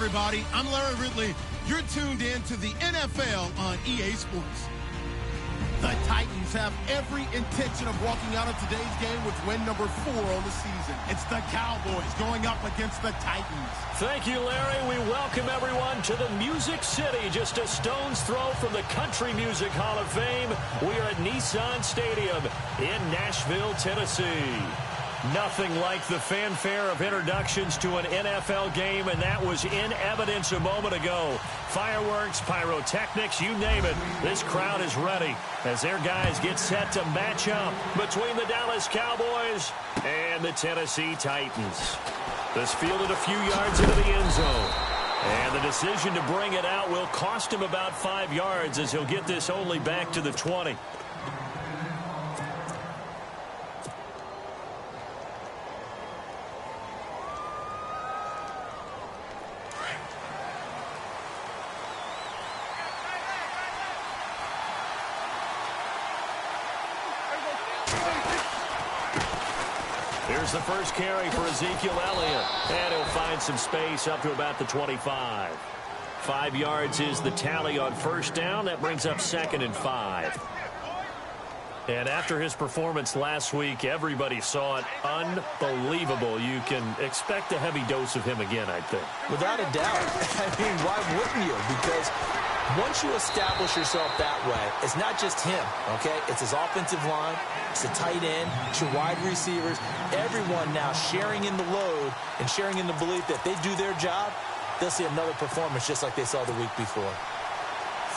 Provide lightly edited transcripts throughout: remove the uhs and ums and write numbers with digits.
everybody. I'm Larry Ridley. You're tuned in to the NFL on EA Sports. The Titans have every intention of walking out of today's game with win number 4 on the season. It's the Cowboys going up against the Titans. Thank you, Larry. We welcome everyone to the Music City, just a stone's throw from the Country Music Hall of Fame. We are at Nissan Stadium in Nashville, Tennessee. Nothing like the fanfare of introductions to an NFL game, and that was in evidence a moment ago. Fireworks, pyrotechnics, you name it. This crowd is ready as their guys get set to match up between the Dallas Cowboys and the Tennessee Titans. This fielded a few yards into the end zone. And the decision to bring it out will cost him about 5 yards as he'll get this only back to the 20. Here's the first carry for Ezekiel Elliott. And he'll find some space up to about the 25. 5 yards is the tally on first down. That brings up 2nd and 5. And after his performance last week, everybody saw it. Unbelievable. You can expect a heavy dose of him again, I think. Without a doubt. I mean, why wouldn't you? Because once you establish yourself that way, it's not just him, okay? It's his offensive line, it's the tight end, it's your wide receivers, everyone now sharing in the load and sharing in the belief that they do their job, they'll see another performance just like they saw the week before.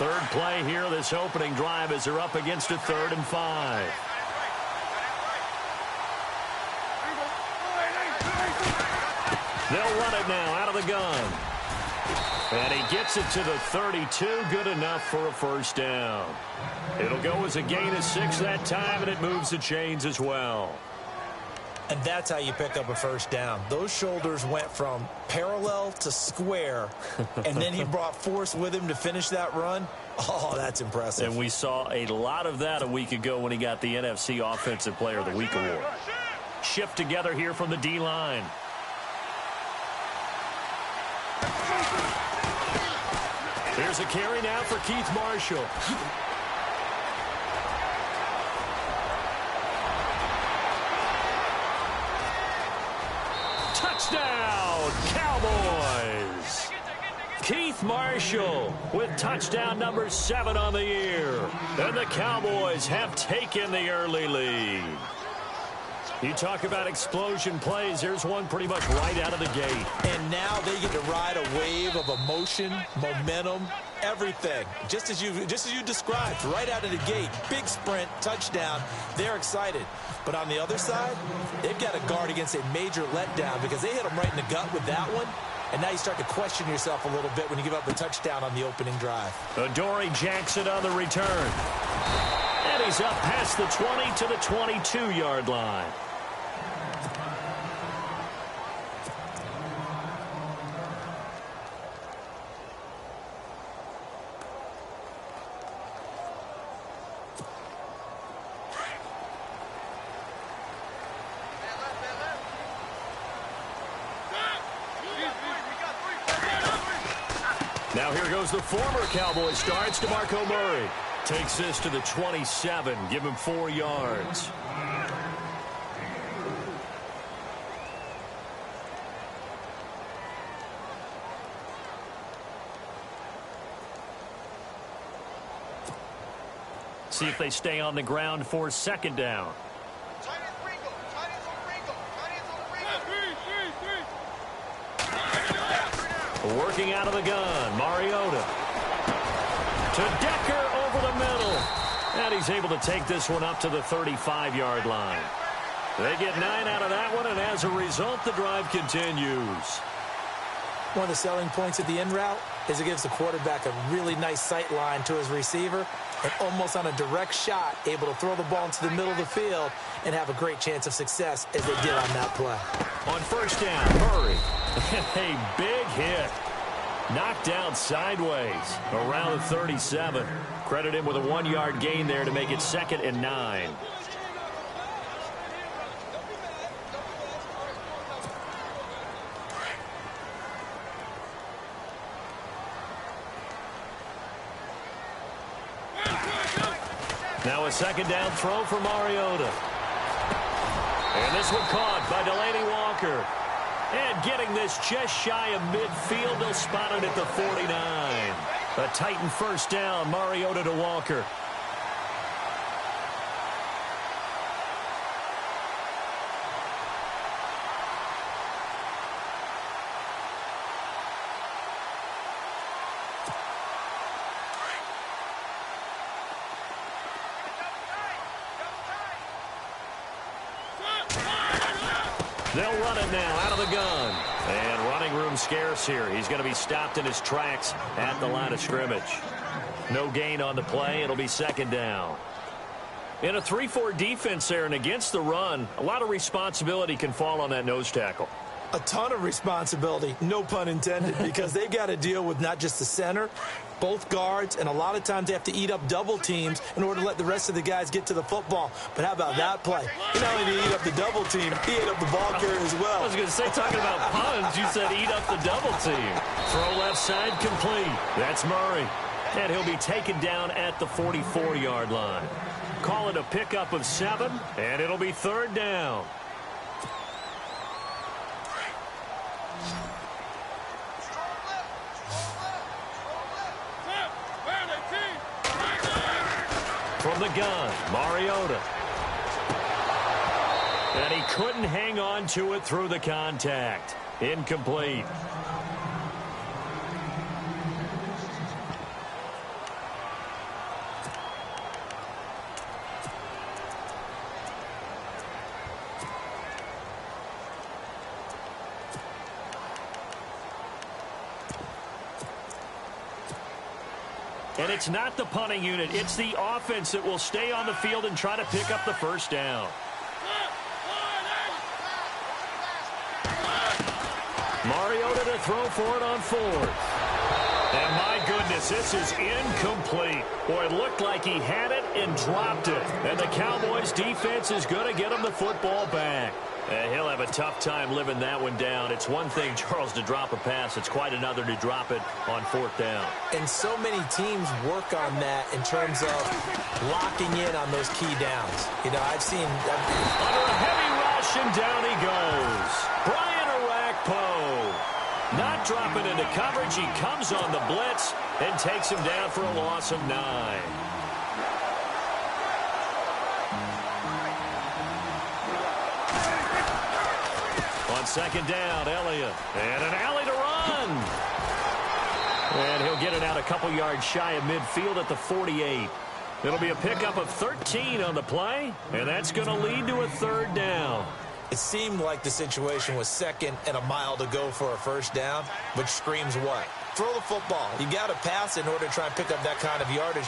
Third play here, this opening drive, as they're up against a 3rd and 5. They'll run it now out of the gun. And he gets it to the 32, good enough for a first down. It'll go as a gain of 6 that time, and it moves the chains as well. And that's how you pick up a first down. Those shoulders went from parallel to square, and then he brought force with him to finish that run. Oh, that's impressive. And we saw a lot of that a week ago when he got the NFC Offensive Player of the Week award. Shift together here from the D-line. There's a carry now for Keith Marshall. Touchdown, Cowboys! Keith Marshall with touchdown number 7 on the year. And the Cowboys have taken the early lead. You talk about explosion plays. There's one pretty much right out of the gate. And now they get to ride a wave of emotion, momentum, everything. Just as you described, right out of the gate. Big sprint, touchdown. They're excited. But on the other side, they've got to guard against a major letdown because they hit them right in the gut with that one. And now you start to question yourself a little bit when you give up a touchdown on the opening drive. Adoree Jackson on the return. And he's up past the 20 to the 22-yard line. Now here goes the former Cowboy starts, DeMarco Murray. Takes this to the 27. Give him 4 yards. See if they stay on the ground for 2nd down. Working out of the gun, Mariota. To Decker over the middle. And he's able to take this one up to the 35-yard line. They get 9 out of that one, and as a result, the drive continues. One of the selling points of the in route is it gives the quarterback a really nice sight line to his receiver and almost on a direct shot able to throw the ball into the middle of the field and have a great chance of success as they did on that play. On first down, Murray. A big hit. Knocked down sideways around the 37. Credit him with a 1-yard gain there to make it 2nd and 9. a second down throw for Mariota. And this one caught by Delaney Walker. And getting this just shy of midfield, they'll spot it at the 49. A Titan first down, Mariota to Walker. They'll run it now out of the gun. And running room scarce here. He's going to be stopped in his tracks at the line of scrimmage. No gain on the play. It'll be second down. In a 3-4 defense there and against the run, a lot of responsibility can fall on that nose tackle. A ton of responsibility, no pun intended, because they've got to deal with not just the center, both guards, and a lot of times they have to eat up double teams in order to let the rest of the guys get to the football. But how about that play? He not only did he eat up the double team, he ate up the ball carrier as well. I was going to say, talking about puns, you said eat up the double team. Throw left side complete. That's Murray. And he'll be taken down at the 44-yard line. Call it a pickup of 7, and it'll be third down. From the gun, Mariota. And he couldn't hang on to it through the contact. Incomplete. And it's not the punting unit. It's the offense that will stay on the field and try to pick up the first down. Mariota to throw for it on fourth. And my goodness, this is incomplete. Boy, it looked like he had it and dropped it. And the Cowboys defense is going to get him the football back. He'll have a tough time living that one down. It's one thing, Charles, to drop a pass. It's quite another to drop it on fourth down. And so many teams work on that in terms of locking in on those key downs. You know, I've seen... Under a heavy rush, and down he goes. Brian Orakpo. Not dropping into coverage. He comes on the blitz and takes him down for a loss of 9. On second down, Elliott. And an alley to run. And he'll get it out a couple yards shy of midfield at the 48. It'll be a pickup of 13 on the play, and that's going to lead to a third down. It seemed like the situation was second and a mile to go for a first down, which screams what? Throw the football. You got to pass in order to try and pick up that kind of yardage.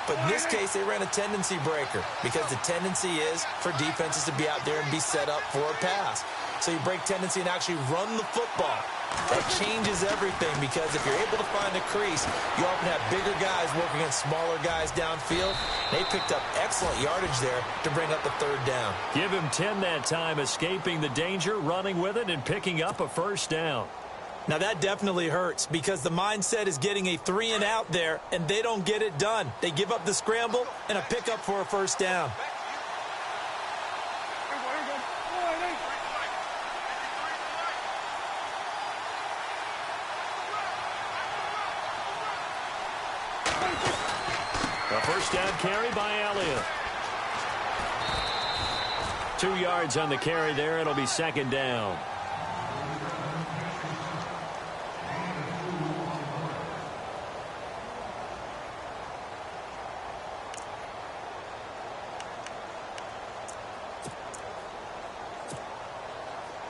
But in this case, they ran a tendency breaker because the tendency is for defenses to be out there and be set up for a pass. So you break tendency and actually run the football. That changes everything because if you're able to find a crease, you often have bigger guys working against smaller guys downfield. They picked up excellent yardage there to bring up the third down. Give him 10 that time, escaping the danger, running with it, and picking up a first down. Now that definitely hurts because the mindset is getting a 3-and-out there, and they don't get it done. They give up the scramble and a pickup for a first down. A first down carry by Elliott. 2 yards on the carry there. It'll be second down.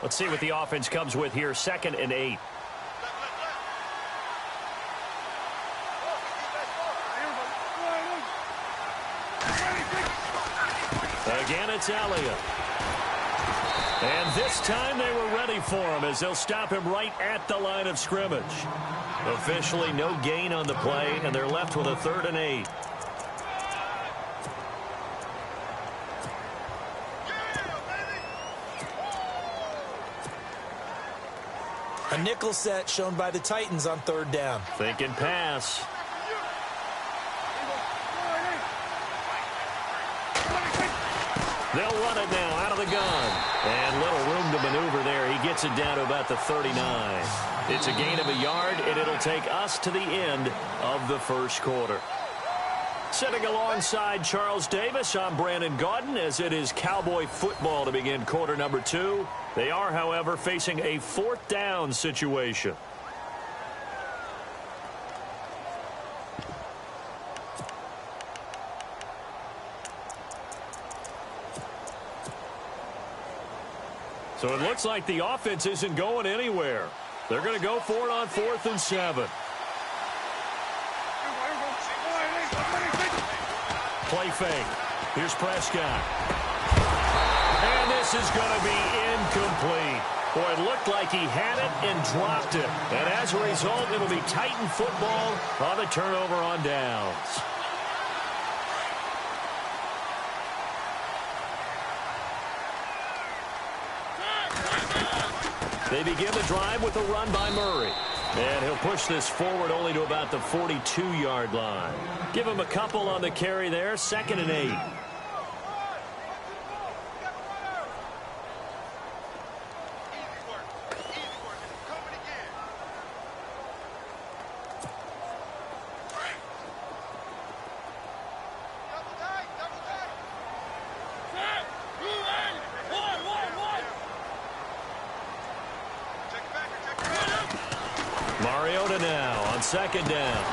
Let's see what the offense comes with here. 2nd and 8. Again, it's Elliott. And this time they were ready for him as they'll stop him right at the line of scrimmage. Officially no gain on the play, and they're left with a 3rd and 8. A nickel set shown by the Titans on 3rd down. Thinking pass. They'll run it now out of the gun. And little room to maneuver there. He gets it down to about the 39. It's a gain of a yard, and it'll take us to the end of the first quarter. Sitting alongside Charles Davis, I'm Brandon Gaudin, as it is Cowboy football to begin quarter number 2. They are, however, facing a 4th down situation. So it looks like the offense isn't going anywhere. They're going to go for it on 4th and 7. Play fake. Here's Prescott. And this is going to be incomplete. Boy, it looked like he had it and dropped it. And as a result, it'll be Titan football on the turnover on downs. They begin the drive with a run by Murray. And he'll push this forward only to about the 42-yard line. Give him a couple on the carry there, 2nd and 8. Now on 2nd down.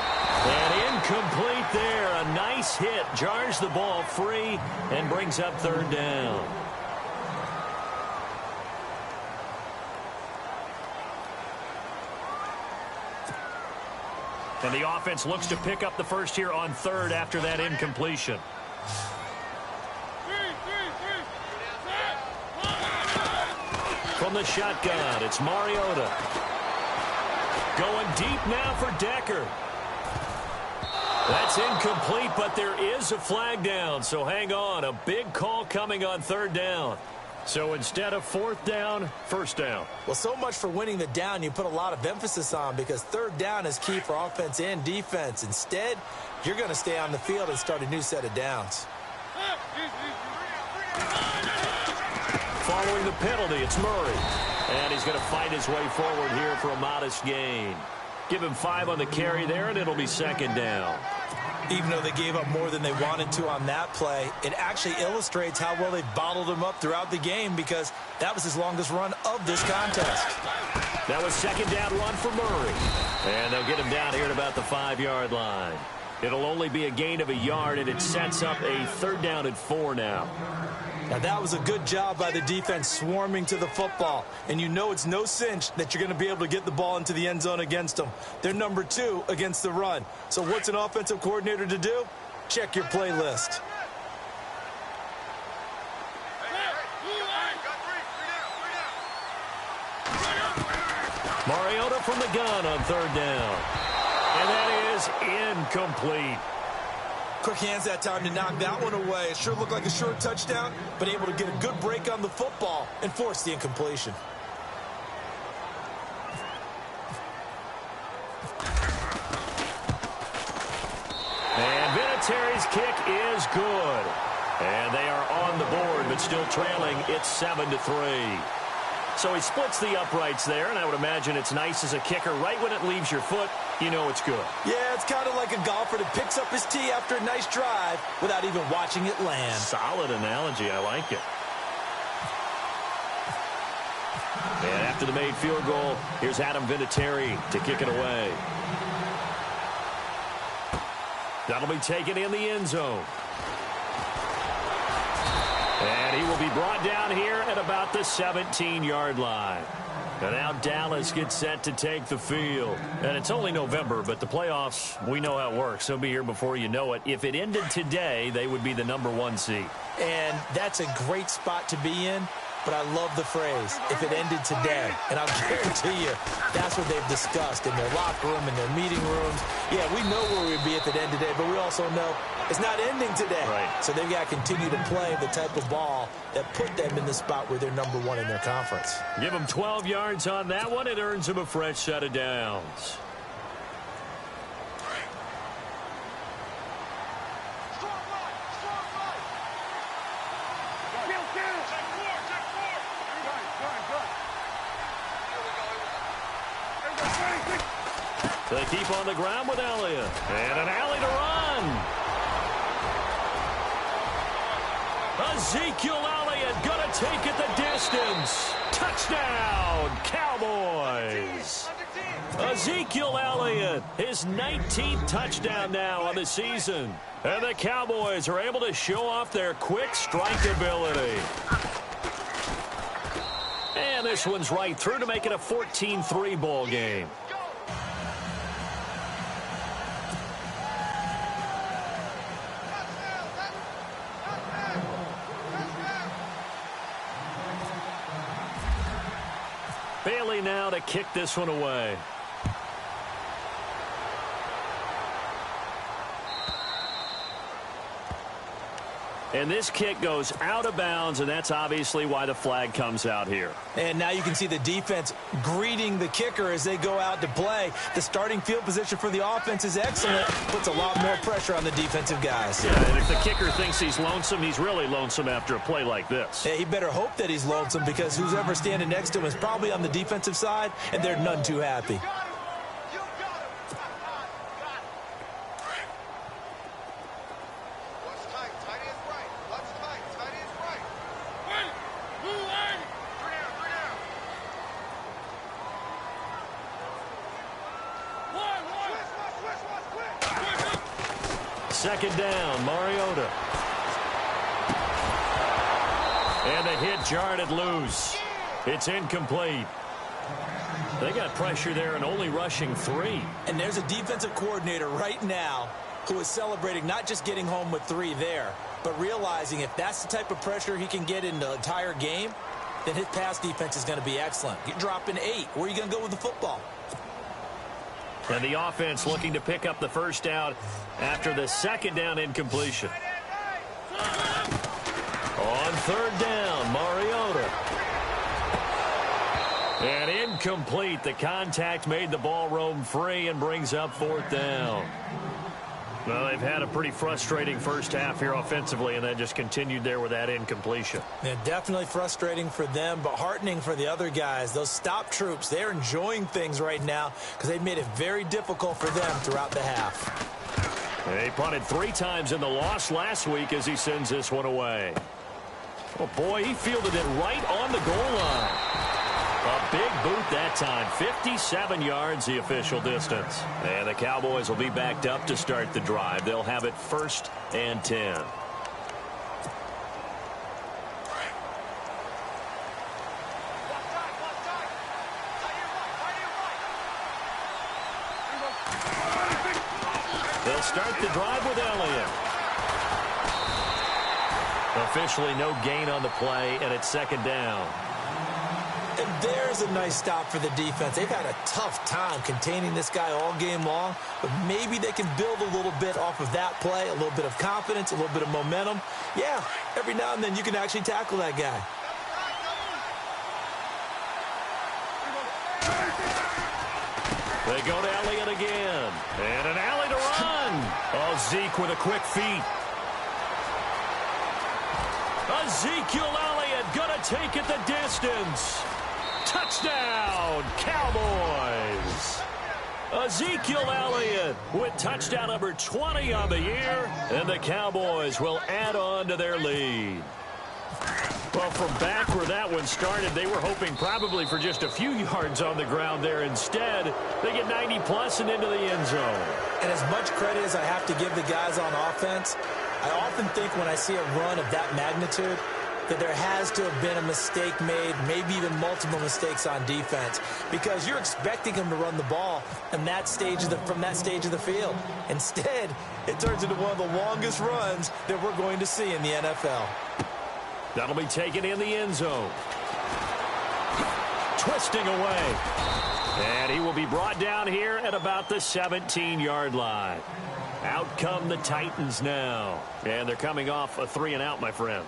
And incomplete there. A nice hit. Jars the ball free and brings up 3rd down. And the offense looks to pick up the first here on 3rd after that incompletion. From the shotgun, it's Mariota. Going deep now for Decker. That's incomplete, but there is a flag down, so hang on. A big call coming on 3rd down. So instead of 4th down, 1st down. Well, so much for winning the down you put a lot of emphasis on, because 3rd down is key for offense and defense. Instead, you're going to stay on the field and start a new set of downs. Following the penalty, it's Murray. And he's going to fight his way forward here for a modest gain. Give him 5 on the carry there, and it'll be 2nd down. Even though they gave up more than they wanted to on that play, it actually illustrates how well they've bottled him up throughout the game, because that was his longest run of this contest. That was 2nd down run for Murray. And they'll get him down here at about the 5-yard line. It'll only be a gain of a yard, and it sets up a 3rd down and 4 now. Now, that was a good job by the defense swarming to the football. And you know it's no cinch that you're going to be able to get the ball into the end zone against them. They're number 2 against the run. So what's an offensive coordinator to do? Check your playlist. Mariota from the gun on 3rd down. And that is incomplete. Quick hands that time to knock that one away. It sure looked like a short touchdown, but able to get a good break on the football and force the incompletion. And Vinatieri's kick is good. And they are on the board, but still trailing. It's 7-3. So he splits the uprights there, and I would imagine it's nice as a kicker. Right when it leaves your foot, you know it's good. Yeah, it's kind of like a golfer that picks up his tee after a nice drive without even watching it land. Solid analogy. I like it. And after the made field goal, here's Adam Vinatieri to kick it away. That'll be taken in the end zone. And he will be brought down here at about the 17-yard line. And now Dallas gets set to take the field. And it's only November, but the playoffs, we know how it works. They'll be here before you know it. If it ended today, they would be the number 1 seed. And that's a great spot to be in. But I love the phrase, if it ended today. And I'll guarantee you, that's what they've discussed in their locker room, in their meeting rooms. Yeah, we know where we'd be if it ended today, but we also know it's not ending today. Right. So they've got to continue to play the type of ball that put them in the spot where they're number 1 in their conference. Give them 12 yards on that one. It earns them a fresh set of downs. They keep on the ground with Elliott. And an alley to run. Ezekiel Elliott going to take it the distance. Touchdown, Cowboys. Ezekiel Elliott, his 19th touchdown now on the season. And the Cowboys are able to show off their quick strike ability. And this one's right through to make it a 14-3 ball game. Bailey now to kick this one away. And this kick goes out of bounds, and that's obviously why the flag comes out here. And now you can see the defense greeting the kicker as they go out to play. The starting field position for the offense is excellent. Puts a lot more pressure on the defensive guys. Yeah, and if the kicker thinks he's lonesome, he's really lonesome after a play like this. Yeah, he better hope that he's lonesome because who's ever standing next to him is probably on the defensive side, and they're none too happy. Second down, Mariota. And the hit jarred it loose. It's incomplete. They got pressure there and only rushing 3. And there's a defensive coordinator right now who is celebrating not just getting home with 3 there, but realizing if that's the type of pressure he can get in the entire game, then his pass defense is going to be excellent. You're dropping 8. Where are you going to go with the football? And the offense looking to pick up the first down after the second down incompletion. On third down, Mariota. And incomplete. The contact made the ball roam free and brings up fourth down. Well, they've had a pretty frustrating first half here offensively, and then just continued there with that incompletion. Yeah, definitely frustrating for them, but heartening for the other guys. Those stop troops, they're enjoying things right now because they've made it very difficult for them throughout the half. They punted 3 times in the loss last week as he sends this one away. Oh, boy, he fielded it right on the goal line. A big boot that time. 57 yards the official distance. And the Cowboys will be backed up to start the drive. They'll have it 1st and 10. They'll start the drive with Elliott. Officially no gain on the play, and it's second down. And there's a nice stop for the defense. They've had a tough time containing this guy all game long, but maybe they can build a little bit off of that play, a little bit of confidence, a little bit of momentum. Yeah, every now and then you can actually tackle that guy. They go to Elliott again. And an alley to run. Oh, Zeke with a quick feet. Ezekiel Elliott going to take it the distance. Touchdown, Cowboys. Ezekiel Elliott with touchdown number 20 on the year, and the Cowboys will add on to their lead. Well, from back where that one started, they were hoping probably for just a few yards on the ground there. Instead, they get 90-plus and into the end zone. And as much credit as I have to give the guys on offense, I often think when I see a run of that magnitude that there has to have been a mistake made, maybe even multiple mistakes on defense, because you're expecting them to run the ball in that stage of from that stage of the field. Instead, it turns into one of the longest runs that we're going to see in the NFL. That'll be taken in the end zone. Twisting away. And he will be brought down here at about the 17-yard line. Out come the Titans now. And they're coming off a 3-and-out, my friend.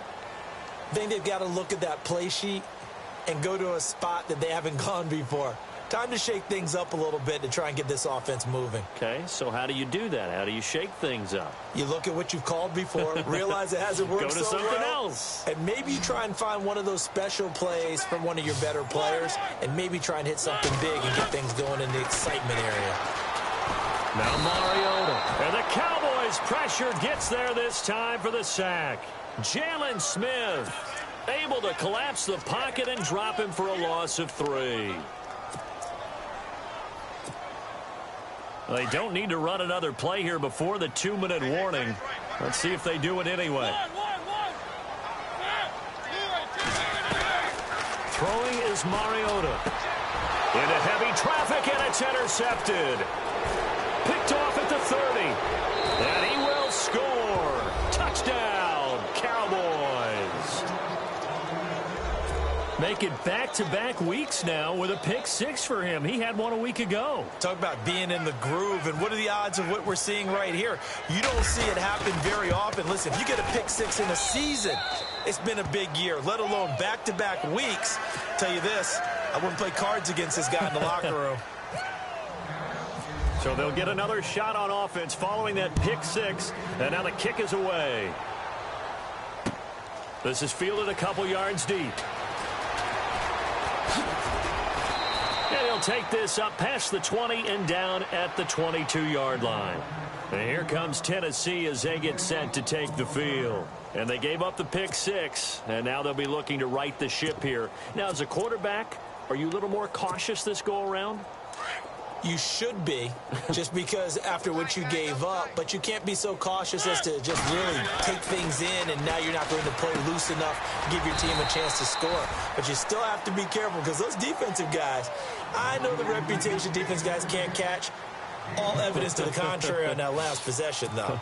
I think they've got to look at that play sheet and go to a spot that they haven't gone before. Time to shake things up a little bit to try and get this offense moving. Okay, so how do you do that? How do you shake things up? You look at what you've called before, realize it hasn't worked go to so something well, else. and maybe you try and find one of those special plays from one of your better players, and maybe try and hit something big and get things going in the excitement area. Now Mariota. And the Cowboys pressure gets there this time for the sack. Jalen Smith able to collapse the pocket and drop him for a loss of 3. They don't need to run another play here before the 2-minute warning. Let's see if they do it anyway. Throwing is Mariota. Into heavy traffic, and it's intercepted. Picked off at the 30. And he will score. Touchdown, Cowboys. Make it back-to-back weeks now with a pick 6 for him. He had one a week ago. Talk about being in the groove, and what are the odds of what we're seeing right here? You don't see it happen very often. Listen, if you get a pick 6 in a season, it's been a big year, let alone back-to-back weeks. Tell you this, I wouldn't play cards against this guy in the locker room. So they'll get another shot on offense following that pick 6, and now the kick is away. This is fielded a couple yards deep. And he'll take this up past the 20 and down at the 22-yard line. And here comes Tennessee as they get set to take the field. And they gave up the pick 6, and now they'll be looking to right the ship here. Now, as a quarterback, are you a little more cautious this go-around? You should be, just because after what you gave up, but you can't be so cautious as to just really take things in, and now you're not going to play loose enough to give your team a chance to score. But you still have to be careful, because those defensive guys, I know the reputation defense guys can't catch. All evidence to the contrary on that last possession, though.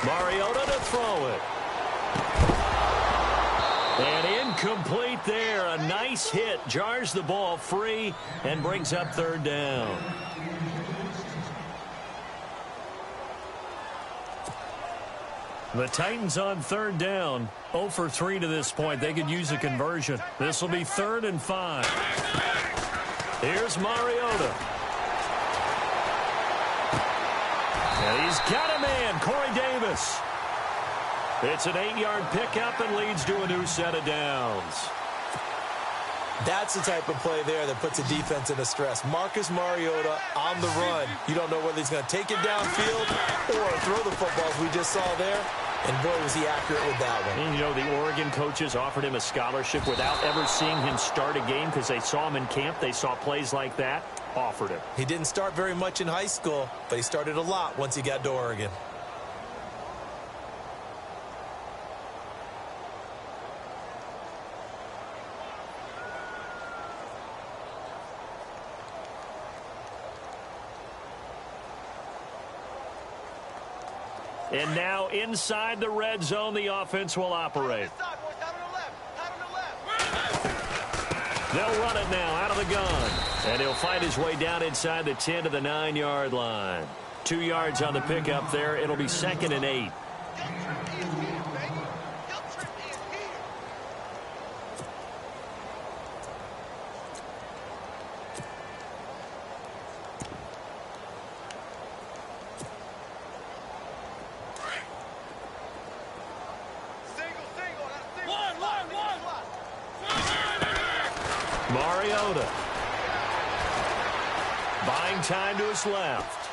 Mariota to throw it. And incomplete there. A nice hit. Jars the ball free and brings up 3rd down. The Titans on 3rd down. 0 for 3 to this point. They could use a conversion. This will be 3rd and 5. Here's Mariota. And he's got a man, Corey Davis. It's an 8-yard pickup and leads to a new set of downs. That's the type of play there that puts a defense into stress. Marcus Mariota on the run. You don't know whether he's going to take it downfield or throw the footballs we just saw there. And boy, was he accurate with that one. And you know, the Oregon coaches offered him a scholarship without ever seeing him start a game because they saw him in camp. They saw plays like that, offered him. He didn't start very much in high school, but he started a lot once he got to Oregon. And now inside the red zone, the offense will operate. They'll run it now out of the gun. And he'll find his way down inside the 10 to the 9-yard line. 2 yards on the pickup there. It'll be 2nd and 8. Mariota. Buying time to his left.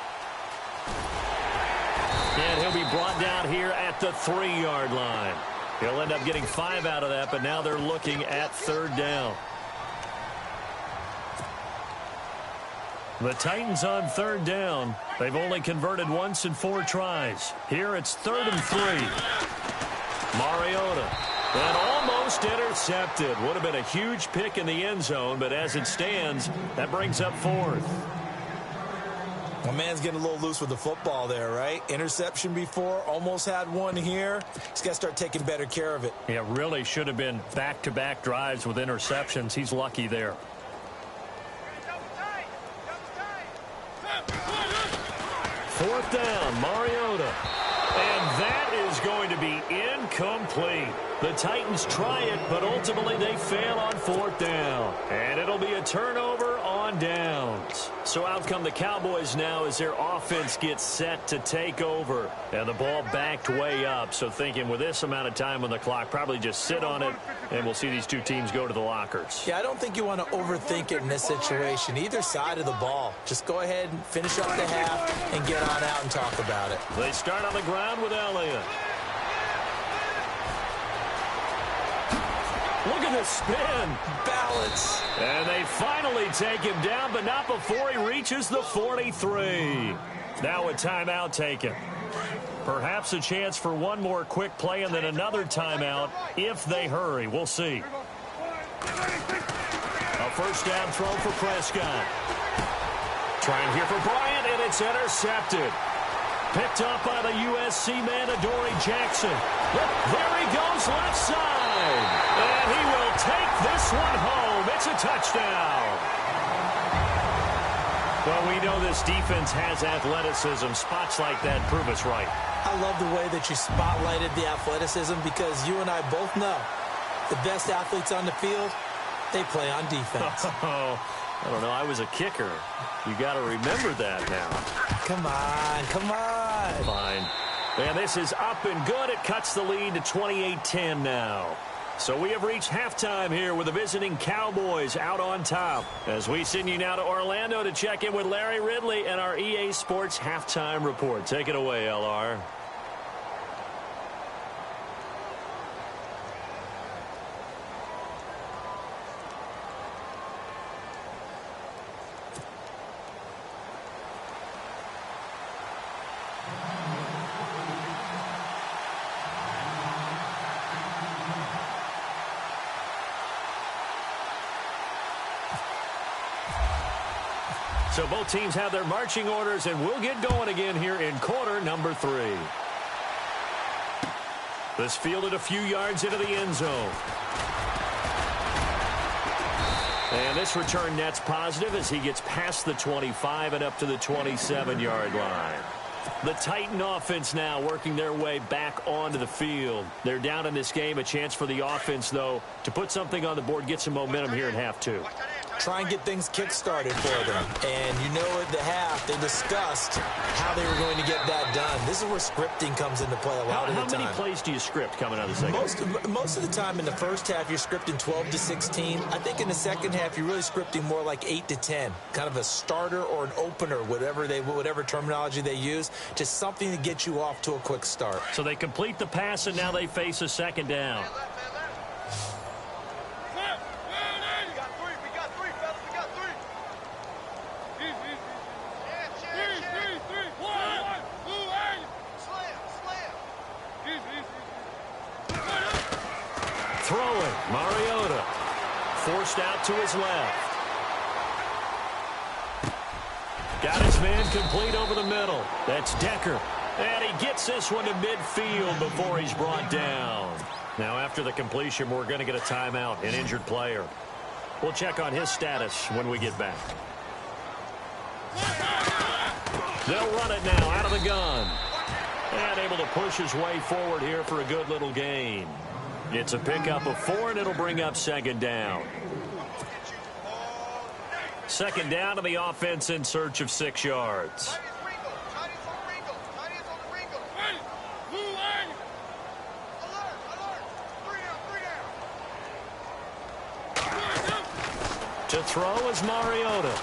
And he'll be brought down here at the 3-yard line. He'll end up getting 5 out of that, but now they're looking at 3rd down. The Titans on 3rd down. They've only converted once in 4 tries. Here it's 3rd and 3. Mariota. And almost intercepted. Would have been a huge pick in the end zone, but as it stands, that brings up 4th. Well, man's getting a little loose with the football there, right? Interception before, almost had one here. He's got to start taking better care of it. Yeah, really should have been back-to-back drives with interceptions. He's lucky there. 4th down, Mariota. And that is going to be incomplete. The Titans try it, but ultimately they fail on 4th down. And it'll be a turnover on on downs. So out come the Cowboys now as their offense gets set to take over. And the ball backed way up. So thinking with this amount of time on the clock, probably just sit on it, and we'll see these two teams go to the lockers. Yeah, I don't think you want to overthink it in this situation. Either side of the ball. Just go ahead and finish up the half and get on out and talk about it. They start on the ground with Elliott. Look at the spin. Balance. And they finally take him down, but not before he reaches the 43. Now a timeout taken. Perhaps a chance for one more quick play and then another timeout if they hurry. We'll see. A first down throw for Prescott. Trying here for Bryant, and it's intercepted. Picked up by the USC man, Adoree Jackson. There he goes left side. And he will take this one home. It's a touchdown. Well, we know this defense has athleticism. Spots like that prove us right. I love the way that you spotlighted the athleticism because you and I both know the best athletes on the field, they play on defense. I don't know. I was a kicker. You got to remember that now. Come on, come on. Fine. And this is up and good. It cuts the lead to 28-10 now. So we have reached halftime here with the visiting Cowboys out on top. As we send you now to Orlando to check in with Larry Ridley and our EA Sports halftime report. Take it away, LR. So both teams have their marching orders, and we'll get going again here in quarter number 3. This fielded a few yards into the end zone. And this return net's positive as he gets past the 25 and up to the 27-yard line. The Titan offense now working their way back onto the field. They're down in this game. A chance for the offense, though, to put something on the board, get some momentum here in half 2. Try and get things kick-started for them. And you know at the half, they discussed how they were going to get that done. This is where scripting comes into play a lot of the time. How many plays do you script coming out of the second? Most of the time in the first half, you're scripting 12 to 16. I think in the second half, you're really scripting more like 8 to 10. Kind of a starter or an opener, whatever terminology they use. Just something to get you off to a quick start. So they complete the pass, and now they face a second down. Throwing, Mariota. Forced out to his left. Got his man complete over the middle. That's Decker. And he gets this one to midfield before he's brought down. Now after the completion, we're going to get a timeout, an injured player. We'll check on his status when we get back. They'll run it now out of the gun. And able to push his way forward here for a good little gain. It's a pickup of 4, and it'll bring up second down. Second down to the offense in search of 6 yards. To throw is Mariota.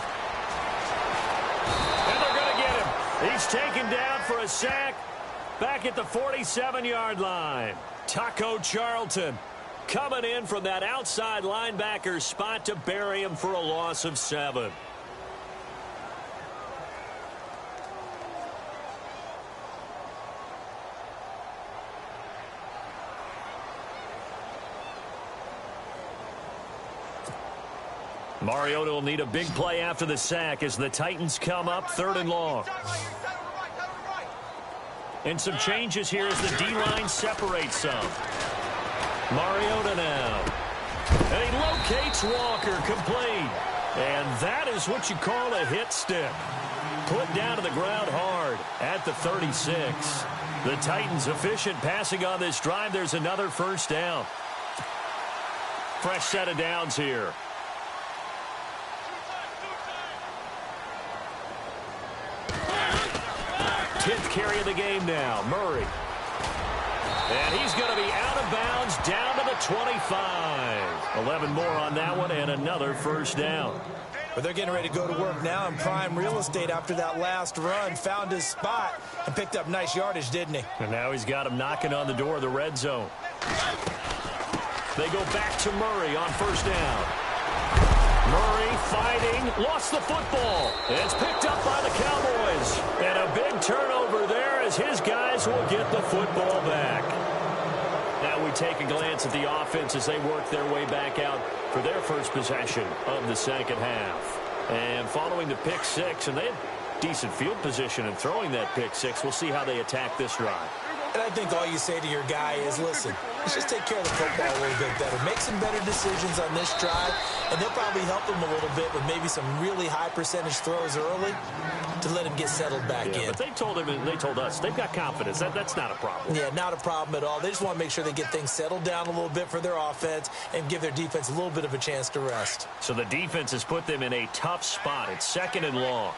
And they're going to get him. He's taken down for a sack back at the 47-yard line. Taco Charlton coming in from that outside linebacker spot to bury him for a loss of 7. Mariota will need a big play after the sack as the Titans come up 3rd and long. And some changes here as the D-line separates some. Mariota now. And he locates Walker complete. And that is what you call a hit stick. Put down to the ground hard at the 36. The Titans efficient passing on this drive. There's another first down. Fresh set of downs here. 10th carry of the game now. Murray. And he's going to be out of bounds down to the 25. 11 more on that one and another first down. But they're getting ready to go to work now in prime real estate after that last run. Found his spot and picked up nice yardage, didn't he? And now he's got him knocking on the door of the red zone. They go back to Murray on first down. Murray fighting, lost the football. It's picked up by the Cowboys. And a big turnover there as his guys will get the football back. Now we take a glance at the offense as they work their way back out for their first possession of the second half. And following the pick six, and they had decent field position in throwing that pick six. We'll see how they attack this drive. And I think all you say to your guy is, listen, let's just take care of the football a little bit better. Make some better decisions on this drive, and they'll probably help him a little bit with maybe some really high percentage throws early to let him get settled back in. But they told him and they told us they've got confidence. That's not a problem. Yeah, not a problem at all. They just want to make sure they get things settled down a little bit for their offense and give their defense a little bit of a chance to rest. So the defense has put them in a tough spot. It's 2nd and long.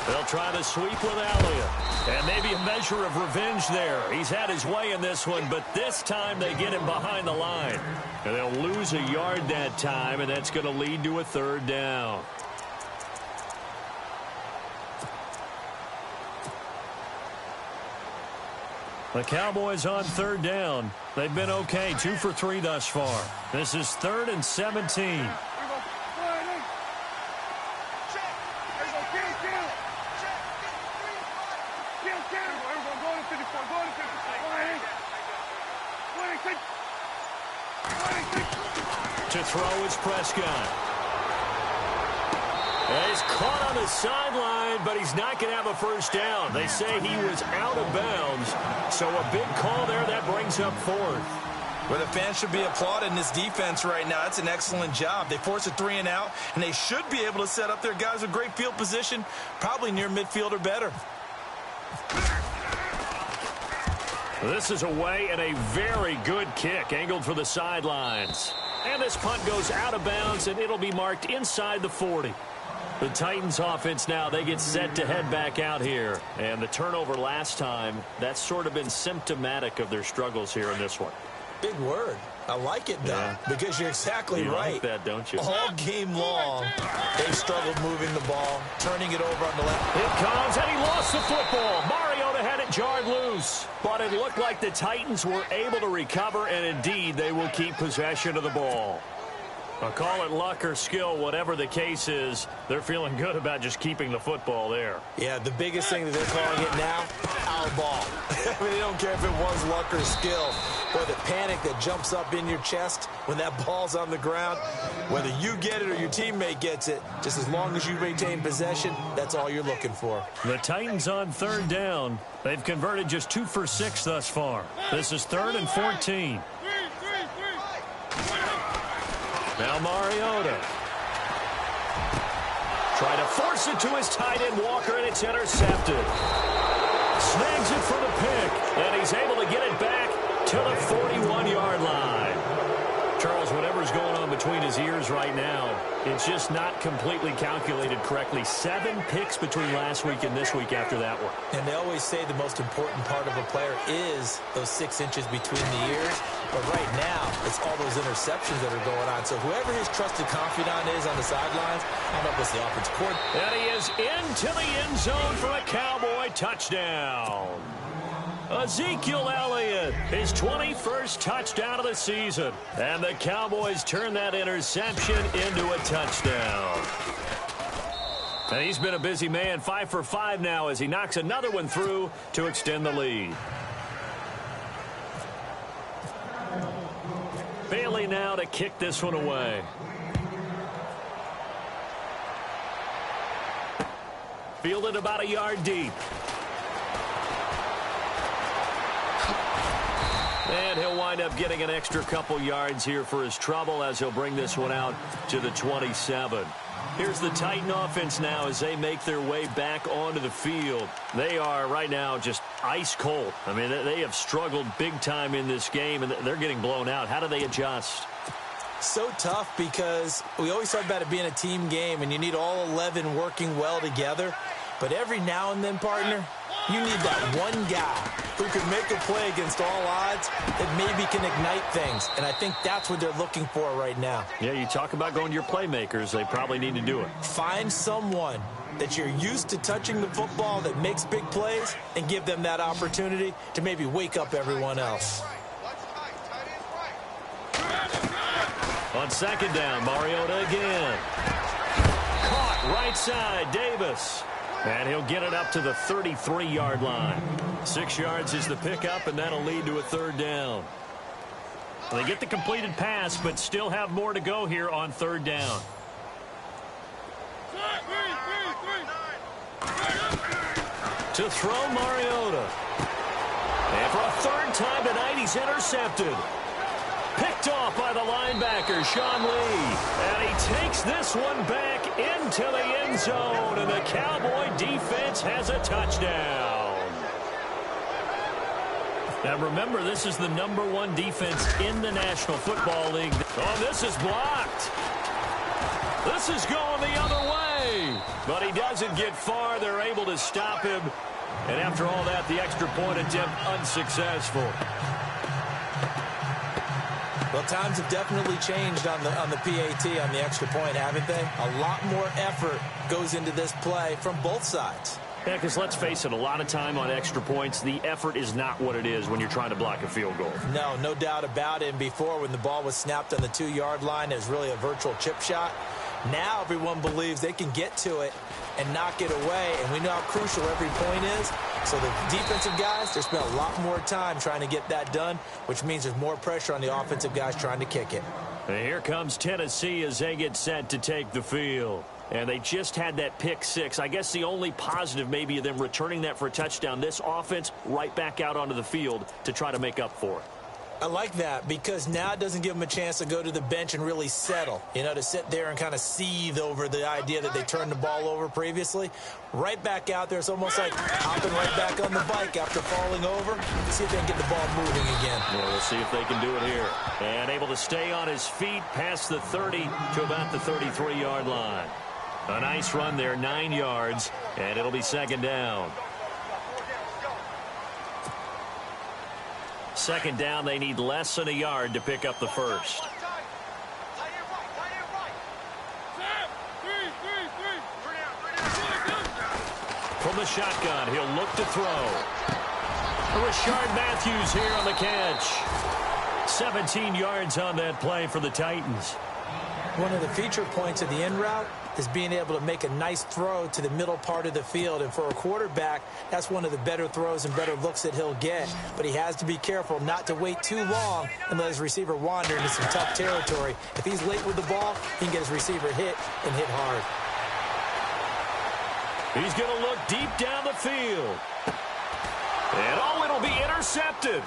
They'll try the sweep with Elliott. And maybe a measure of revenge there. He's had his way in this one, but this time they get him behind the line. And they'll lose a yard that time, and that's going to lead to a 3rd down. The Cowboys on 3rd down. They've been okay, 2 for 3 thus far. This is 3rd and 17. To throw is Prescott. And he's caught on the sideline, but he's not going to have a first down. They say he was out of bounds, so a big call there. That brings up 4th. Well, the fans should be applauding this defense right now. That's an excellent job. They force a 3 and out, and they should be able to set up their guys with great field position, probably near midfield or better. This is away and a very good kick, angled for the sidelines. And this punt goes out of bounds, and it'll be marked inside the 40. The Titans offense now, they get set to head back out here. And the turnover last time, that's sort of been symptomatic of their struggles here in this one. Big word. I like it, though, because you're exactly right. You like that, don't you? All game long, they've struggled moving the ball, turning it over on the left. It comes, and he lost the football. Mariota had it jarred loose. But it looked like the Titans were able to recover, and indeed, they will keep possession of the ball. I'll call it luck or skill, whatever the case is. They're feeling good about just keeping the football there. Yeah, the biggest thing that they're calling it now, our ball. I mean, they don't care if it was luck or skill. Boy, the panic that jumps up in your chest when that ball's on the ground, whether you get it or your teammate gets it, just as long as you maintain possession, that's all you're looking for. The Titans on 3rd down. They've converted just 2 for 6 thus far. This is 3rd and 14. Now Mariota. Try to force it to his tight end Walker, and it's intercepted. Snags it for the pick, and he's able to get it back to the 41-yard line. Charles, whatever's going on between his ears right now, it's just not completely calculated correctly. 7 picks between last week and this week after that one. And they always say the most important part of a player is those 6 inches between the ears. But right now, it's all those interceptions that are going on. So whoever his trusted confidant is on the sidelines, I don't know if it's the offensive coordinator. And he is into the end zone for a Cowboy touchdown. Ezekiel Elliott, his 21st touchdown of the season. And the Cowboys turn that interception into a touchdown. And he's been a busy man, 5 for 5 now as he knocks another one through to extend the lead. Bailey now to kick this one away. Fielded about a yard deep. And he'll wind up getting an extra couple yards here for his trouble as he'll bring this one out to the 27. Here's the Titan offense now as they make their way back onto the field. They are right now just ice cold. I mean, they have struggled big time in this game, and they're getting blown out. How do they adjust? So tough because we always talk about it being a team game and you need all 11 working well together. But every now and then, partner, you need that one guy who can make a play against all odds that maybe can ignite things. And I think that's what they're looking for right now. Yeah, you talk about going to your playmakers. They probably need to do it. Find someone that you're used to touching the football that makes big plays and give them that opportunity to maybe wake up everyone else. On second down, Mariota again. Caught right side, Davis. And he'll get it up to the 33-yard line. 6 yards is the pickup, and that'll lead to a third down. They get the completed pass, but still have more to go here on third down. To throw Mariota. And for a third time tonight, he's intercepted. Picked off by the linebacker, Sean Lee. And he takes this one back into the end zone. And the Cowboy defense has a touchdown. Now remember, this is the #1 defense in the National Football League. Oh, this is blocked. This is going the other way. But he doesn't get far. They're able to stop him. And after all that, the extra point attempt unsuccessful. Well, times have definitely changed on the PAT, on the extra point, haven't they? A lot more effort goes into this play from both sides. Yeah, because let's face it, a lot of time on extra points, the effort is not what it is when you're trying to block a field goal. No doubt about it. And before, when the ball was snapped on the 2-yard line, it was really a virtual chip shot. Now everyone believes they can get to it and knock it away, and we know how crucial every point is. So the defensive guys, they spent a lot more time trying to get that done, which means there's more pressure on the offensive guys trying to kick it. And here comes Tennessee as they get set to take the field. And they just had that pick six. I guess the only positive maybe of them returning that for a touchdown. This offense right back out onto the field to try to make up for it. I like that because now it doesn't give them a chance to go to the bench and really settle, to sit there and kind of seethe over the idea that they turned the ball over previously. Right back out there, it's almost like hopping right back on the bike after falling over. See if they can get the ball moving again. Well, we'll see if they can do it here. And able to stay on his feet past the 30 to about the 33-yard line. A nice run there, 9 yards, and it'll be second down. Second down, they need less than a yard to pick up the first. From the shotgun, he'll look to throw. Rashard Matthews here on the catch. 17 yards on that play for the Titans. One of the feature points of the end route is being able to make a nice throw to the middle part of the field. And for a quarterback, that's one of the better throws and better looks that he'll get. But he has to be careful not to wait too long and let his receiver wander into some tough territory. If he's late with the ball, he can get his receiver hit and hit hard. He's going to look deep down the field. And it'll be intercepted.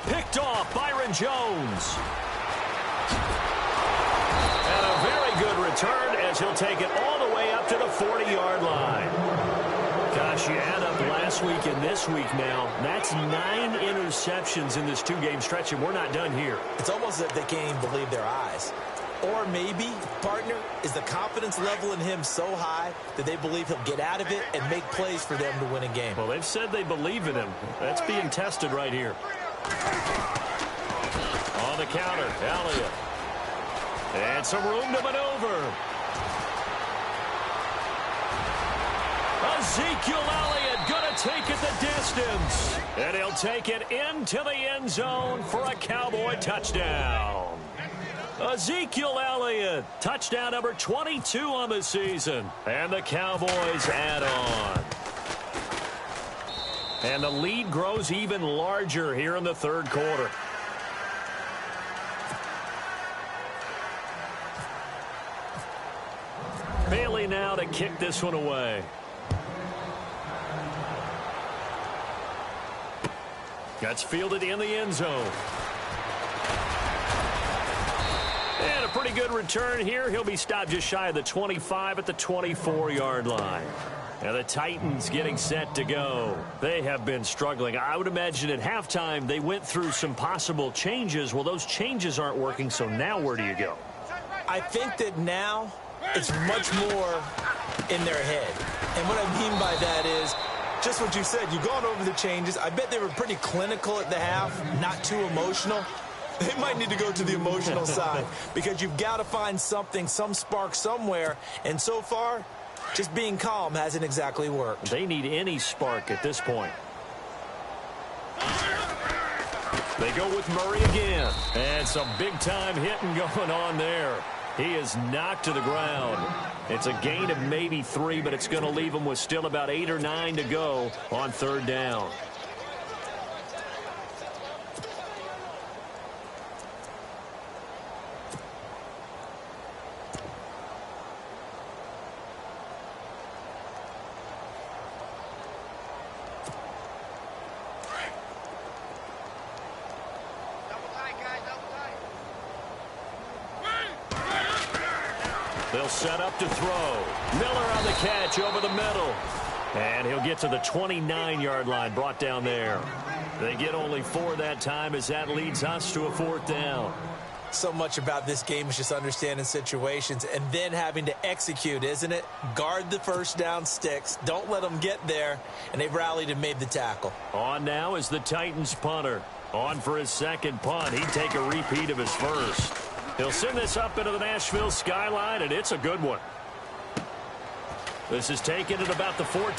Picked off Byron Jones. And a very good return as he'll take it all the way up to the 40-yard line. Gosh, you add up last week and this week now. That's 9 interceptions in this 2-game stretch, and we're not done here. It's almost as if they can't even believe their eyes. Or maybe, partner, is the confidence level in him so high that they believe he'll get out of it and make plays for them to win a game. Well, they've said they believe in him. That's being tested right here. On the counter, Elliott. And some room to maneuver. Ezekiel Elliott going to take it the distance. And he'll take it into the end zone for a Cowboy touchdown. Ezekiel Elliott, touchdown number 22 on the season. And the Cowboys add on. And the lead grows even larger here in the third quarter. Bailey now to kick this one away. That's fielded in the end zone. And a pretty good return here. He'll be stopped just shy of the 25 at the 24-yard line. And the Titans getting set to go. They have been struggling. I would imagine at halftime they went through some possible changes. Well, those changes aren't working, so now where do you go? I think that now it's much more in their head. And what I mean by that is just what you said. You've gone over the changes. I bet they were pretty clinical at the half, not too emotional. They might need to go to the emotional side because you've got to find something, some spark somewhere. And so far, just being calm hasn't exactly worked. They need any spark at this point. They go with Murray again. And some big-time hitting going on there. He is knocked to the ground. It's a gain of maybe 3, but it's going to leave him with still about 8 or 9 to go on third down. They'll set up to throw. Miller on the catch over the middle. And he'll get to the 29-yard line, brought down there. They get only 4 that time as that leads us to a 4th down. So much about this game is just understanding situations and then having to execute, isn't it? Guard the first down sticks. Don't let them get there. And they've rallied and made the tackle. On now is the Titans punter. On for his second punt. He'd take a repeat of his first. He'll send this up into the Nashville skyline, and it's a good one. This is taken at about the 14.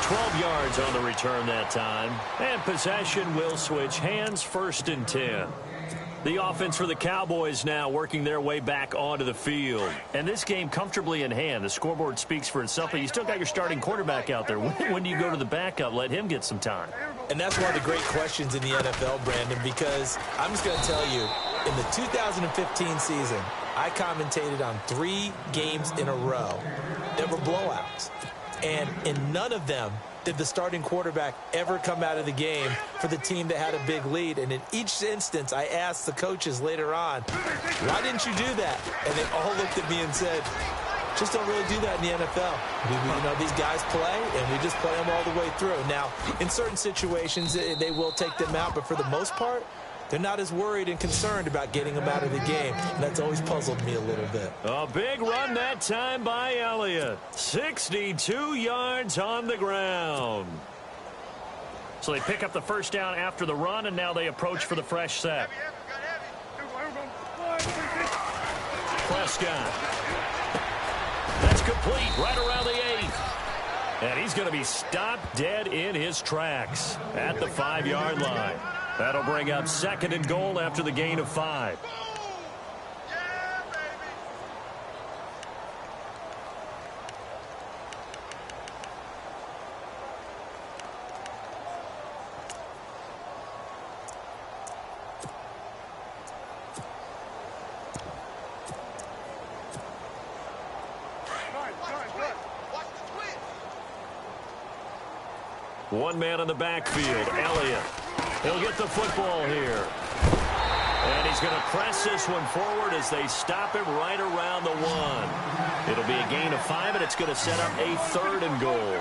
12 yards on the return that time. And possession will switch hands, 1st and 10. The offense for the Cowboys now working their way back onto the field. And this game comfortably in hand. The scoreboard speaks for itself, but you still got your starting quarterback out there. When do you go to the backup? Let him get some time. And that's one of the great questions in the NFL, Brandon, because I'm just going to tell you, in the 2015 season, I commentated on 3 games in a row that were blowouts. And in none of them did the starting quarterback ever come out of the game for the team that had a big lead. And in each instance, I asked the coaches later on, why didn't you do that? And they all looked at me and said, just don't really do that in the NFL. You know, these guys play, and we just play them all the way through. Now, in certain situations, they will take them out, but for the most part, they're not as worried and concerned about getting them out of the game. And that's always puzzled me a little bit. A big run that time by Elliott. 62 yards on the ground. So they pick up the first down after the run, and now they approach for the fresh set. Prescott. That's complete right around the 8. And he's going to be stopped dead in his tracks at the 5-yard line. That'll bring up 2nd and goal after the gain of 5. One man in the backfield, Elliott. He'll get the football here. And he's going to press this one forward as they stop him right around the 1. It'll be a gain of 5, and it's going to set up a 3rd and goal.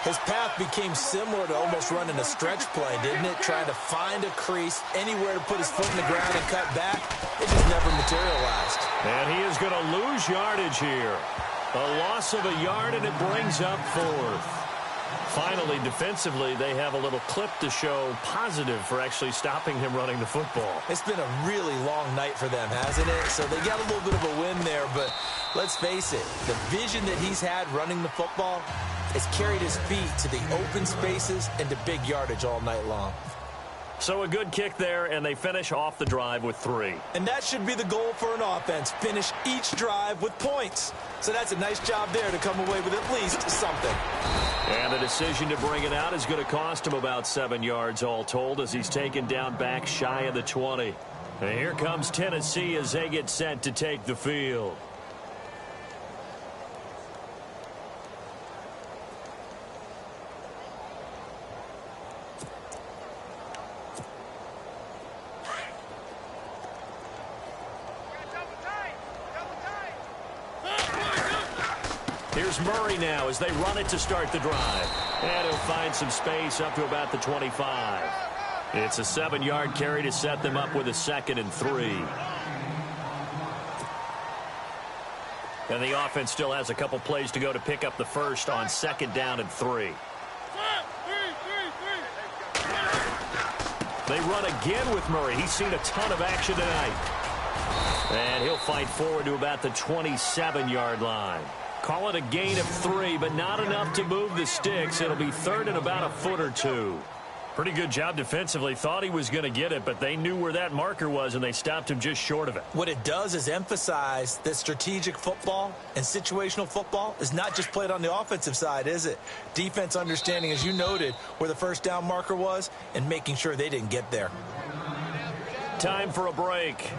His path became similar to almost running a stretch play, didn't it? Trying to find a crease, anywhere to put his foot in the ground and cut back. It just never materialized. And he is going to lose yardage here. A loss of a yard, and it brings up 4th. Finally, defensively, they have a little clip to show positive for actually stopping him running the football. It's been a really long night for them, hasn't it? So they got a little bit of a win there, but let's face it, the vision that he's had running the football has carried his feet to the open spaces and to big yardage all night long. So a good kick there, and they finish off the drive with 3. And that should be the goal for an offense, finish each drive with points. So that's a nice job there to come away with at least something. And the decision to bring it out is going to cost him about 7 yards all told as he's taken down back shy of the 20. And here comes Tennessee as they get set to take the field. Here's Murray now as they run it to start the drive. And he'll find some space up to about the 25. It's a 7-yard carry to set them up with a 2nd and 3. And the offense still has a couple plays to go to pick up the first on 2nd down and 3. They run again with Murray. He's seen a ton of action tonight. And he'll fight forward to about the 27-yard line. Call it a gain of 3, but not enough to move the sticks. It'll be 3rd and about a foot or 2. Pretty good job defensively. Thought he was going to get it, but they knew where that marker was, and they stopped him just short of it. What it does is emphasize that strategic football and situational football is not just played on the offensive side, is it? Defense understanding, as you noted, where the first down marker was and making sure they didn't get there. Time for a break.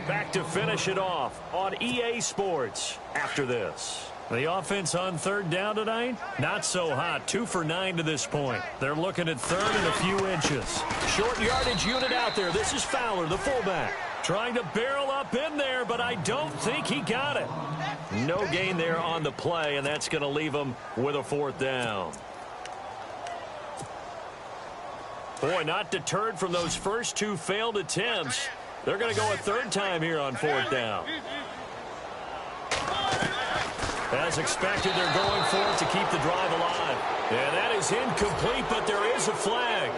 Back to finish it off on EA Sports after this. The offense on 3rd down tonight, not so hot. 2 for 9 to this point. They're looking at 3rd and a few inches. Short yardage unit out there. This is Fowler, the fullback. Trying to barrel up in there, but I don't think he got it. No gain there on the play, and that's going to leave him with a 4th down. Boy, not deterred from those first 2 failed attempts. They're going to go a 3rd time here on 4th down. As expected, they're going for it to keep the drive alive. And that is incomplete, but there is a flag.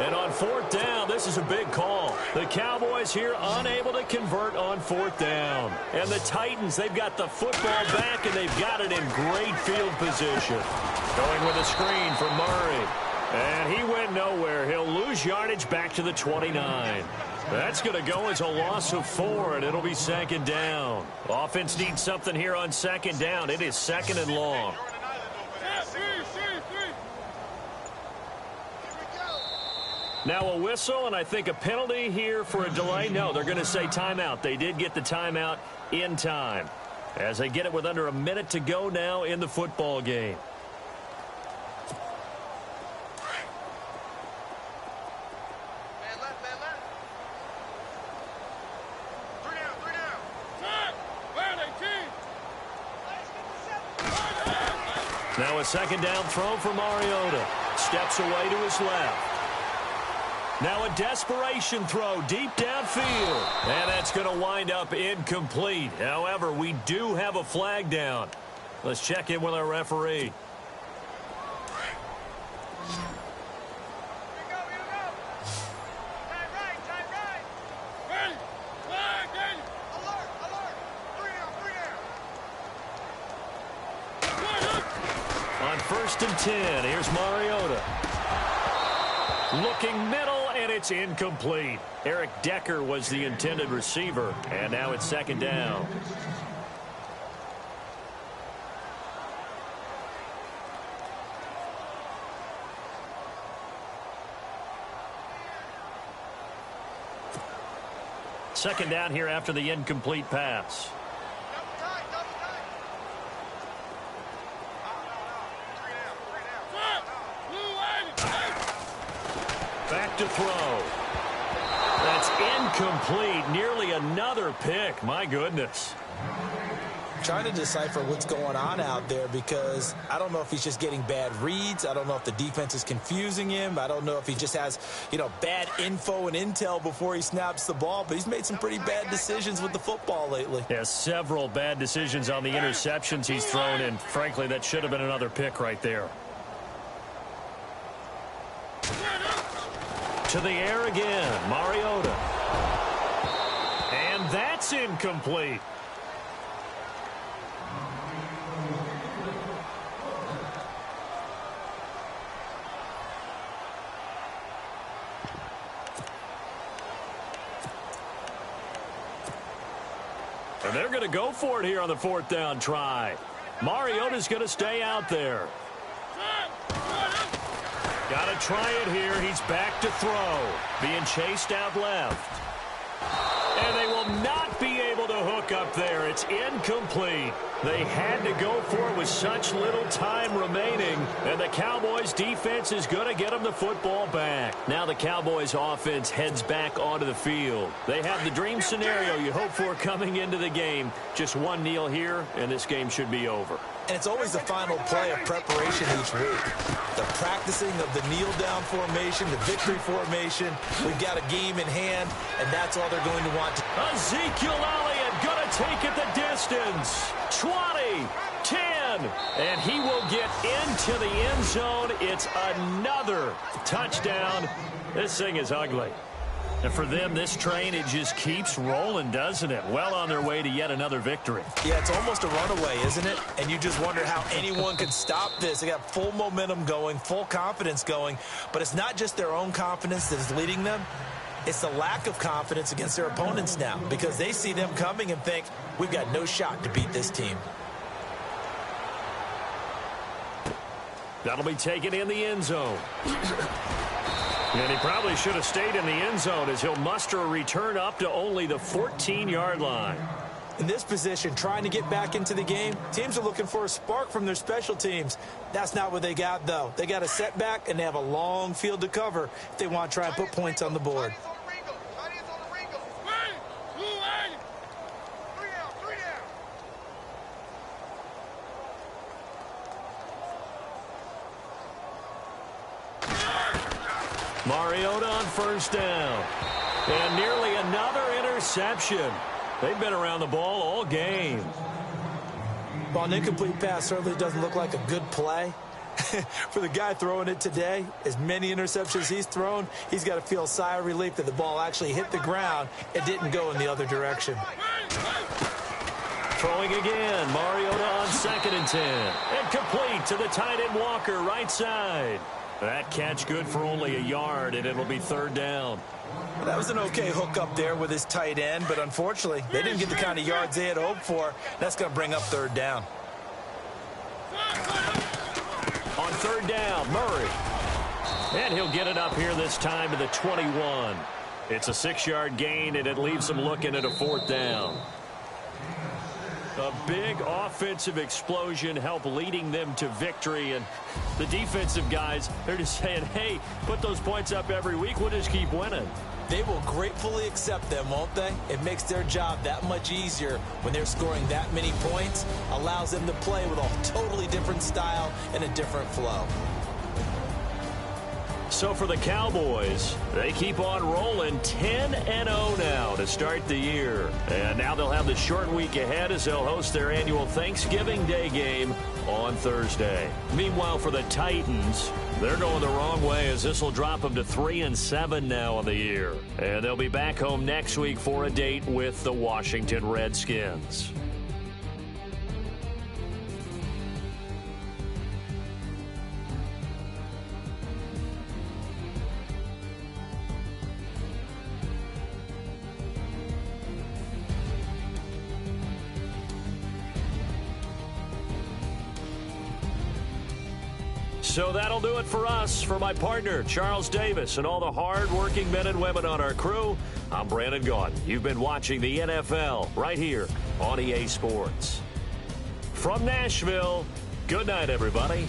And on 4th down, this is a big call. The Cowboys here unable to convert on 4th down. And the Titans, they've got the football back, and they've got it in great field position. Going with a screen from Murray. And he went nowhere. He'll lose yardage back to the 29. That's going to go as a loss of 4, and it'll be 2nd down. Offense needs something here on 2nd down. It is 2nd and long. Now a whistle, and I think a penalty here for a delay. No, they're going to say timeout. They did get the timeout in time. As they get it with under a minute to go now in the football game. Now a 2nd down throw for Mariota. Steps away to his left. Now a desperation throw deep downfield. And that's going to wind up incomplete. However, we do have a flag down. Let's check in with our referee. On 1st and 10, here's Mariota. Looking middle, and it's incomplete. Eric Decker was the intended receiver, and now it's 2nd down. Second down here after the incomplete pass. Back to throw. That's incomplete. Nearly another pick. My goodness. Trying to decipher what's going on out there because I don't know if he's just getting bad reads. I don't know if the defense is confusing him. I don't know if he just has, bad info and intel before he snaps the ball. But he's made some pretty bad decisions with the football lately. Yeah, several bad decisions on the interceptions he's thrown, and frankly, that should have been another pick right there. To the air again, Mariota. And that's incomplete. And they're going to go for it here on the 4th down try. Mariota's going to stay out there. Got to try it here. He's back to throw. Being chased out left. And they will not be able to hook look up there. It's incomplete. They had to go for it with such little time remaining, and the Cowboys defense is going to get them the football back. Now the Cowboys offense heads back onto the field. They have the dream scenario you hope for coming into the game. Just one kneel here, and this game should be over. And it's always the final play of preparation each week. The practicing of the kneel-down formation, the victory formation. We've got a game in hand, and that's all they're going to want to. Ezekiel Elliott going to take it the distance. 20, 10, and he will get into the end zone. It's another touchdown. This thing is ugly. And for them, this train, it just keeps rolling, doesn't it? Well on their way to yet another victory. Yeah, it's almost a runaway, isn't it? And you just wonder how anyone could stop this. They got full momentum going, full confidence going. But it's not just their own confidence that is leading them. It's the lack of confidence against their opponents now, because they see them coming and think, we've got no shot to beat this team. That'll be taken in the end zone. And he probably should have stayed in the end zone as he'll muster a return up to only the 14-yard line. In this position, trying to get back into the game, teams are looking for a spark from their special teams. That's not what they got, though. They got a setback, and they have a long field to cover if they want to try and put points on the board. Mariota on first down. And nearly another interception. They've been around the ball all game. Well, an incomplete pass certainly doesn't look like a good play. For the guy throwing it today, as many interceptions he's thrown, he's got to feel a sigh of relief that the ball actually hit the ground and didn't go in the other direction. Throwing again. Mariota on 2nd and 10. And complete to the tight end Walker, right side. That catch good for only a yard, and it'll be 3rd down. Well, that was an okay hook up there with his tight end, but unfortunately, they didn't get the kind of yards they had hoped for. That's going to bring up 3rd down. On 3rd down, Murray. And he'll get it up here this time to the 21. It's a 6-yard gain, and it leaves them looking at a 4th down. A big offensive explosion helped leading them to victory. And the defensive guys, they're just saying, hey, put those points up every week. We'll just keep winning. They will gratefully accept them, won't they? It makes their job that much easier when they're scoring that many points. Allows them to play with a totally different style and a different flow. So for the Cowboys, they keep on rolling 10-0 now to start the year. And now they'll have the short week ahead as they'll host their annual Thanksgiving Day game on Thursday. Meanwhile, for the Titans, they're going the wrong way as this will drop them to 3-7 now on the year. And they'll be back home next week for a date with the Washington Redskins. So that'll do it for us. For my partner, Charles Davis, and all the hard-working men and women on our crew, I'm Brandon Gaudin. You've been watching the NFL right here on EA Sports. From Nashville, good night, everybody.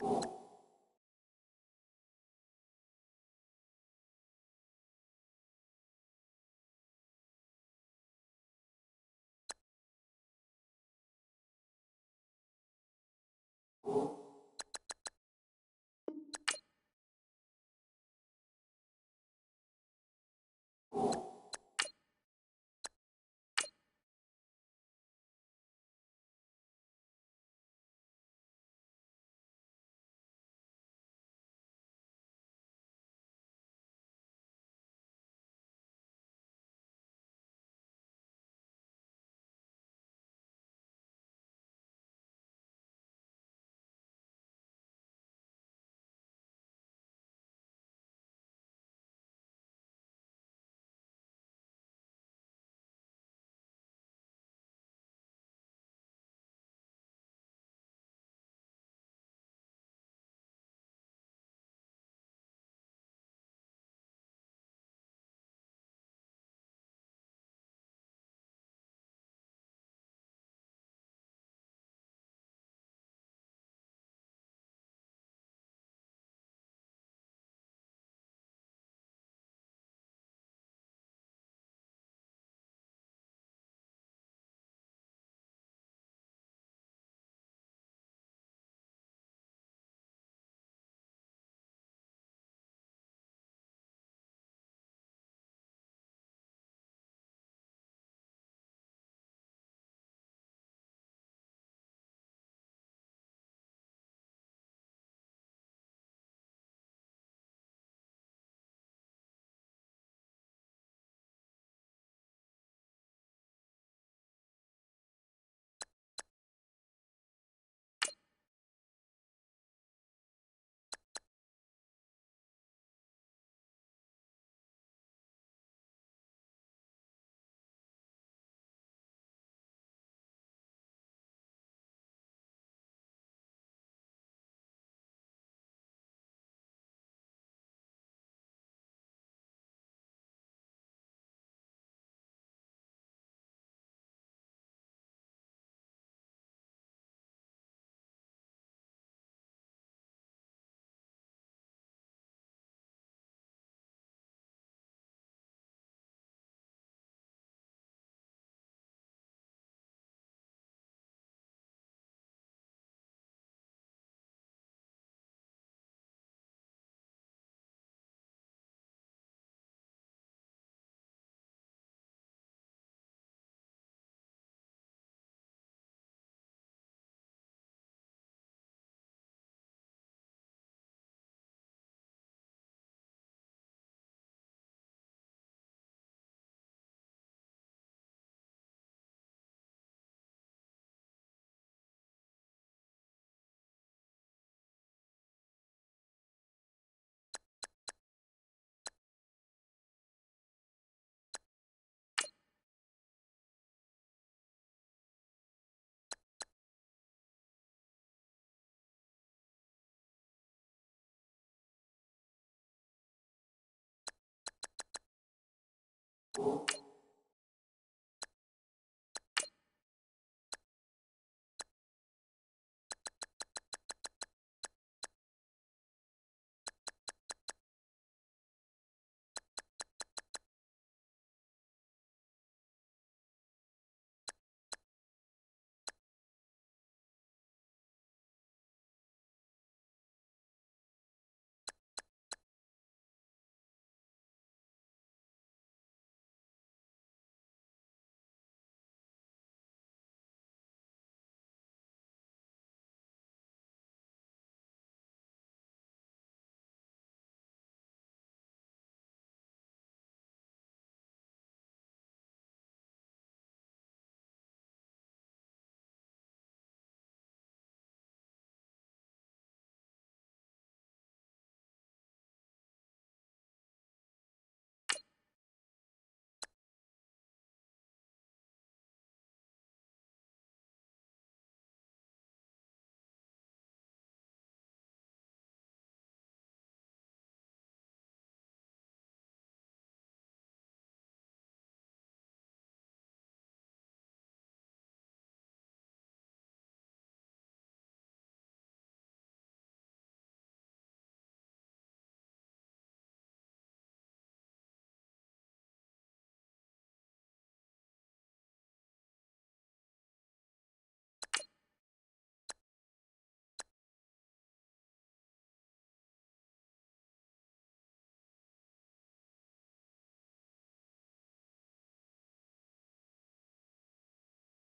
you